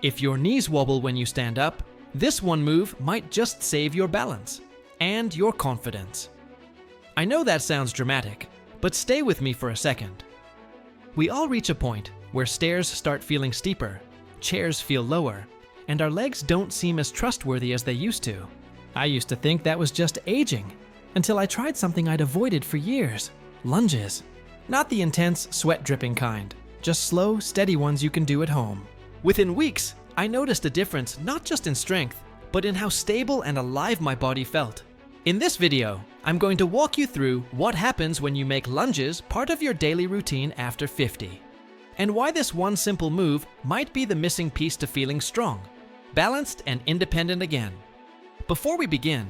If your knees wobble when you stand up, this one move might just save your balance and your confidence. I know that sounds dramatic, but stay with me for a second. We all reach a point where stairs start feeling steeper, chairs feel lower, and our legs don't seem as trustworthy as they used to. I used to think that was just aging, until I tried something I'd avoided for years: lunges. Not the intense, sweat-dripping kind, just slow, steady ones you can do at home. Within weeks, I noticed a difference not just in strength, but in how stable and alive my body felt. In this video, I'm going to walk you through what happens when you make lunges part of your daily routine after 50, and why this one simple move might be the missing piece to feeling strong, balanced, and independent again. Before we begin,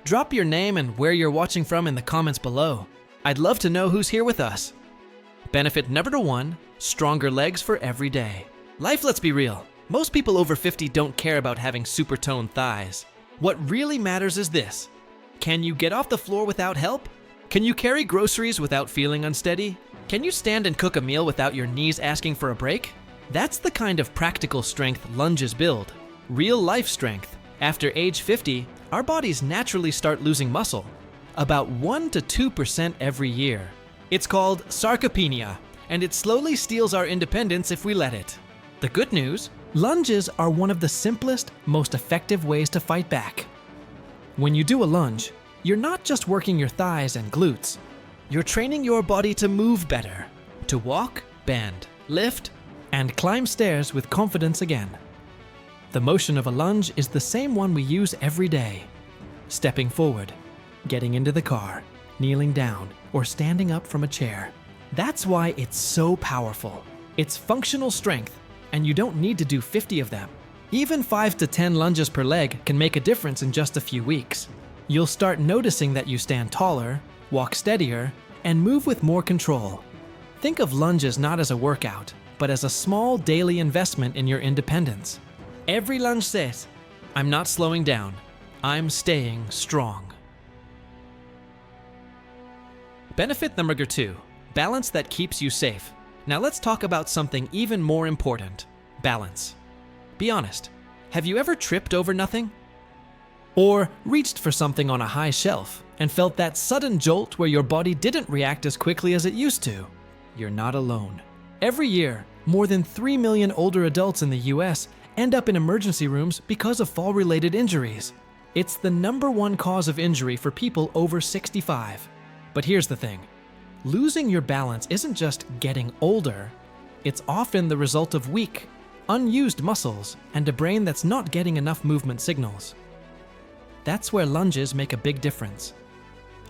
drop your name and where you're watching from in the comments below. I'd love to know who's here with us. Benefit number 1, stronger legs for every day. Life, let's be real, most people over 50 don't care about having super toned thighs. What really matters is this: can you get off the floor without help? Can you carry groceries without feeling unsteady? Can you stand and cook a meal without your knees asking for a break? That's the kind of practical strength lunges build. Real life strength. After age 50, our bodies naturally start losing muscle, about 1 to 2% every year. It's called sarcopenia, and it slowly steals our independence if we let it. The good news? Lunges are one of the simplest, most effective ways to fight back. When you do a lunge, you're not just working your thighs and glutes. You're training your body to move better, to walk, bend, lift, and climb stairs with confidence again. The motion of a lunge is the same one we use every day. Stepping forward, getting into the car, kneeling down, or standing up from a chair. That's why it's so powerful. It's functional strength, and you don't need to do 50 of them. Even 5 to 10 lunges per leg can make a difference in just a few weeks. You'll start noticing that you stand taller, walk steadier, and move with more control. Think of lunges not as a workout, but as a small daily investment in your independence. Every lunge says, I'm not slowing down, I'm staying strong. Benefit number 2, balance that keeps you safe. Now let's talk about something even more important: balance. Be honest, have you ever tripped over nothing? Or reached for something on a high shelf and felt that sudden jolt where your body didn't react as quickly as it used to? You're not alone. Every year, more than 3 million older adults in the US end up in emergency rooms because of fall-related injuries. It's the #1 cause of injury for people over 65. But here's the thing: losing your balance isn't just getting older, it's often the result of weak, unused muscles and a brain that's not getting enough movement signals. That's where lunges make a big difference.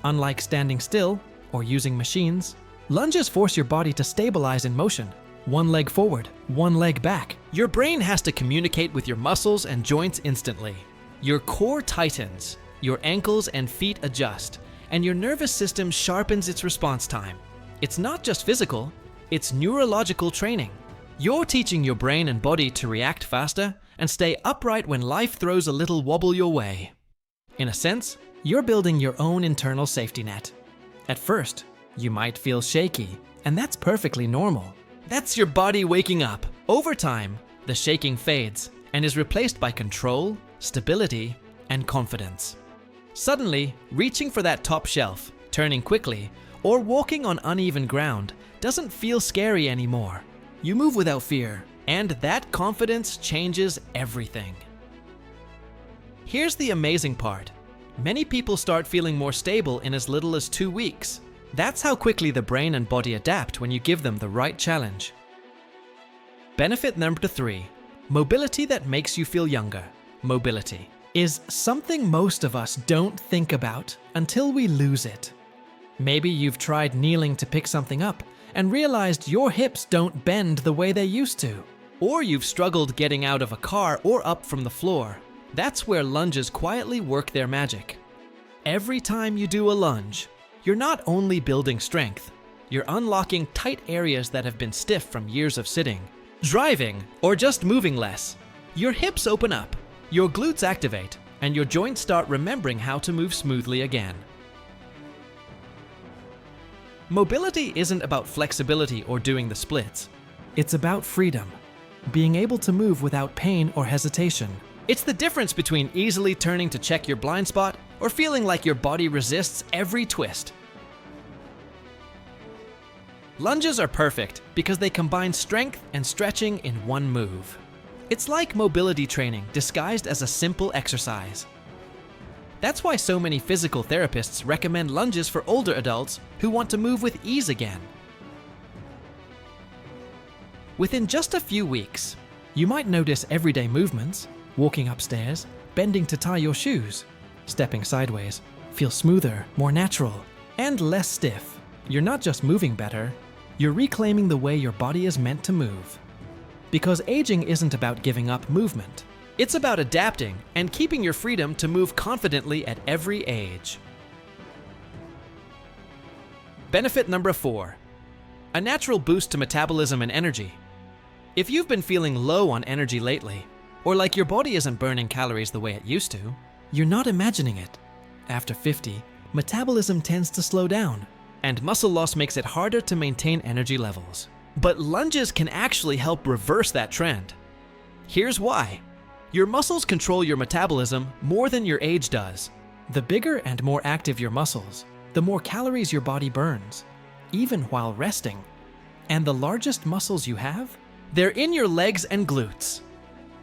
Unlike standing still or using machines, lunges force your body to stabilize in motion. One leg forward, one leg back. Your brain has to communicate with your muscles and joints instantly. Your core tightens, your ankles and feet adjust, and your nervous system sharpens its response time. It's not just physical, it's neurological training. You're teaching your brain and body to react faster and stay upright when life throws a little wobble your way. In a sense, you're building your own internal safety net. At first, you might feel shaky, and that's perfectly normal. That's your body waking up. Over time, the shaking fades and is replaced by control, stability, and confidence. Suddenly, reaching for that top shelf, turning quickly, or walking on uneven ground doesn't feel scary anymore. You move without fear, and that confidence changes everything. Here's the amazing part: many people start feeling more stable in as little as 2 weeks. That's how quickly the brain and body adapt when you give them the right challenge. Benefit number 3, mobility that makes you feel younger. Mobility is something most of us don't think about until we lose it. Maybe you've tried kneeling to pick something up and realized your hips don't bend the way they used to. Or you've struggled getting out of a car or up from the floor. That's where lunges quietly work their magic. Every time you do a lunge, you're not only building strength, you're unlocking tight areas that have been stiff from years of sitting, driving, or just moving less. Your hips open up, your glutes activate, and your joints start remembering how to move smoothly again. Mobility isn't about flexibility or doing the splits. It's about freedom. being able to move without pain or hesitation. It's the difference between easily turning to check your blind spot or feeling like your body resists every twist. Lunges are perfect because they combine strength and stretching in one move. It's like mobility training disguised as a simple exercise. That's why so many physical therapists recommend lunges for older adults who want to move with ease again. Within just a few weeks, you might notice everyday movements, walking upstairs, bending to tie your shoes, stepping sideways, feel smoother, more natural, and less stiff. You're not just moving better, you're reclaiming the way your body is meant to move. Because aging isn't about giving up movement. It's about adapting and keeping your freedom to move confidently at every age. Benefit number 4. A natural boost to metabolism and energy. If you've been feeling low on energy lately, or like your body isn't burning calories the way it used to, you're not imagining it. After 50, metabolism tends to slow down, and muscle loss makes it harder to maintain energy levels. But lunges can actually help reverse that trend. Here's why. Your muscles control your metabolism more than your age does. The bigger and more active your muscles, the more calories your body burns, even while resting. And the largest muscles you have? They're in your legs and glutes.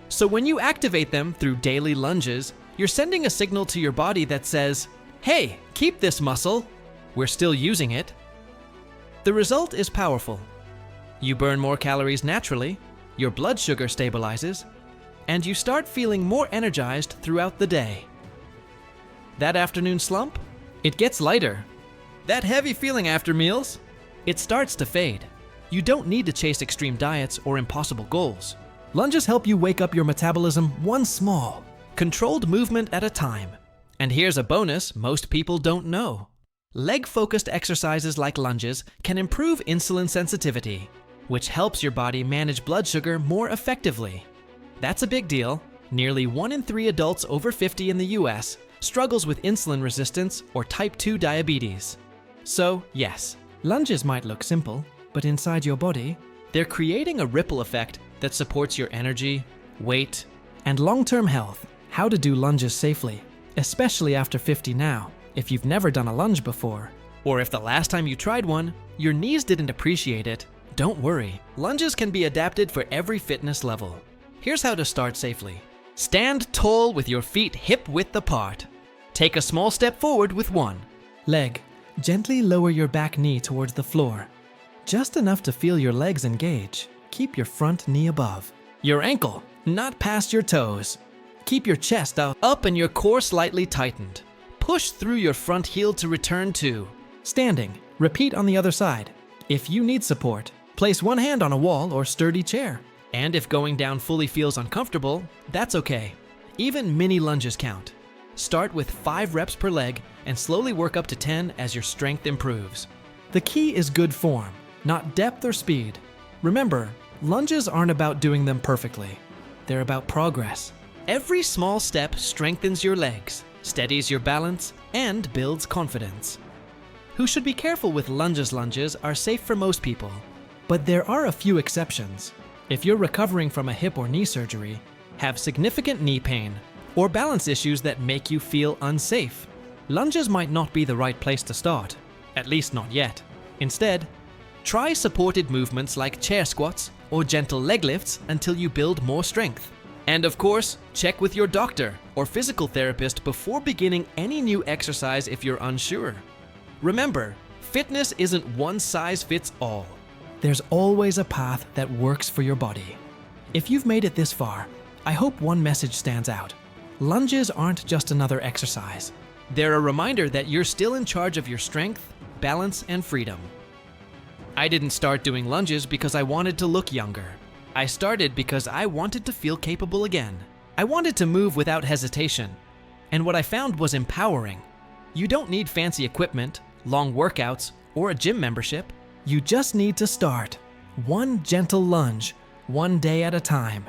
So when you activate them through daily lunges, you're sending a signal to your body that says, "Hey, keep this muscle. We're still using it." The result is powerful. You burn more calories naturally, your blood sugar stabilizes, and you start feeling more energized throughout the day. That afternoon slump? It gets lighter. That heavy feeling after meals? It starts to fade. You don't need to chase extreme diets or impossible goals. Lunges help you wake up your metabolism one small, controlled movement at a time. And here's a bonus most people don't know. Leg-focused exercises like lunges can improve insulin sensitivity, which helps your body manage blood sugar more effectively. That's a big deal. Nearly 1 in 3 adults over 50 in the US struggles with insulin resistance or type 2 diabetes. So, yes, lunges might look simple, but inside your body, they're creating a ripple effect that supports your energy, weight, and long-term health. How to do lunges safely, especially after 50 now, if you've never done a lunge before. Or if the last time you tried one, your knees didn't appreciate it, don't worry. Lunges can be adapted for every fitness level. Here's how to start safely. Stand tall with your feet hip-width apart. Take a small step forward with one leg. Gently lower your back knee towards the floor. Just enough to feel your legs engage. Keep your front knee above. Your ankle, not past your toes. Keep your chest up and your core slightly tightened. Push through your front heel to return to standing. Repeat on the other side. If you need support, place one hand on a wall or sturdy chair. And if going down fully feels uncomfortable, that's okay. Even mini lunges count. Start with 5 reps per leg and slowly work up to 10 as your strength improves. The key is good form, not depth or speed. Remember, lunges aren't about doing them perfectly. They're about progress. Every small step strengthens your legs, steadies your balance, and builds confidence. Who should be careful with lunges are safe for most people. But there are a few exceptions. If you're recovering from a hip or knee surgery, have significant knee pain, or balance issues that make you feel unsafe, lunges might not be the right place to start, at least not yet. Instead, try supported movements like chair squats or gentle leg lifts until you build more strength. And of course, check with your doctor or physical therapist before beginning any new exercise if you're unsure. Remember, fitness isn't one size fits all. There's always a path that works for your body. If you've made it this far, I hope one message stands out. Lunges aren't just another exercise. They're a reminder that you're still in charge of your strength, balance, and freedom. I didn't start doing lunges because I wanted to look younger. I started because I wanted to feel capable again. I wanted to move without hesitation. And what I found was empowering. You don't need fancy equipment, long workouts, or a gym membership. You just need to start. One gentle lunge, one day at a time.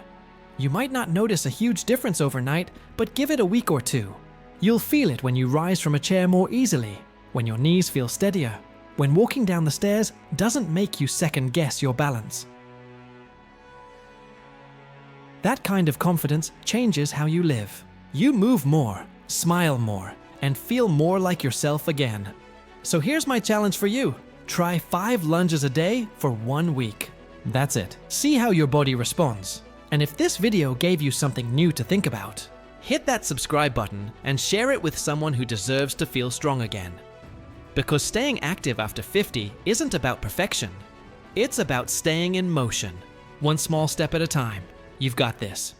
You might not notice a huge difference overnight, but give it a week or two. You'll feel it when you rise from a chair more easily, when your knees feel steadier, when walking down the stairs doesn't make you second guess your balance. That kind of confidence changes how you live. You move more, smile more, and feel more like yourself again. So here's my challenge for you. Try 5 lunges a day for 1 week. That's it. See how your body responds. And if this video gave you something new to think about, hit that subscribe button and share it with someone who deserves to feel strong again. Because staying active after 50 isn't about perfection. It's about staying in motion. One small step at a time. You've got this.